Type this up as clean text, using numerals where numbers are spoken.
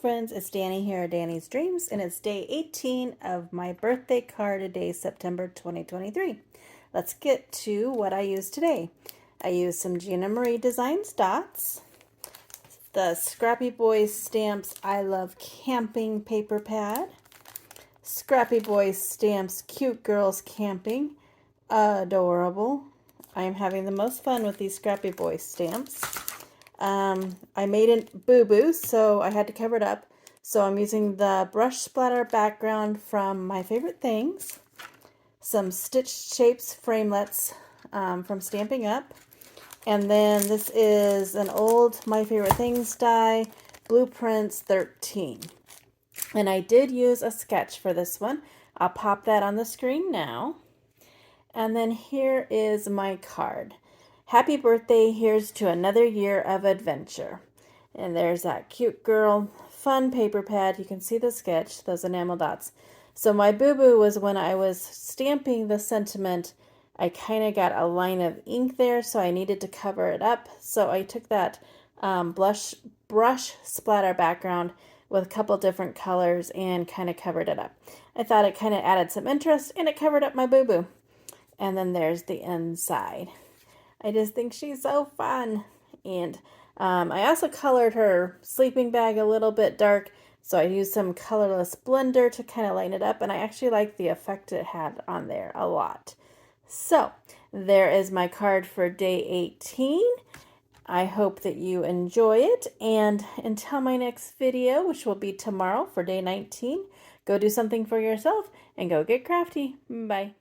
friends, it's Danny here at Danny's Dreams, and it's day 18 of my birthday card today, September 2023. Let's get to what I used today. I used some Gina Marie Designs dots, the Scrappy Boys Stamps I Love Camping paper pad, Scrappy Boys Stamps Cute Girls Camping, adorable. I am having the most fun with these Scrappy Boys stamps. I made a boo-boo, so I had to cover it up. So I'm using the brush splatter background from My Favorite Things, some Stitched Shapes Framelits from Stamping Up, and then this is an old My Favorite Things die, Blueprints 13. And I did use a sketch for this one. I'll pop that on the screen now. And then here is my card. Happy birthday, here's to another year of adventure. And there's that cute girl, fun paper pad. You can see the sketch, those enamel dots. So my boo-boo was when I was stamping the sentiment, I kind of got a line of ink there, so I needed to cover it up. So I took that brush splatter background with a couple different colors and kind of covered it up. I thought it kind of added some interest, and it covered up my boo-boo. And then there's the inside. I just think she's so fun. And I also colored her sleeping bag a little bit dark, so I used some colorless blender to kind of lighten it up, and I actually like the effect it had on there a lot. So there is my card for day 18. I hope that you enjoy it, and until my next video, which will be tomorrow for day 19, go do something for yourself and go get crafty. Bye.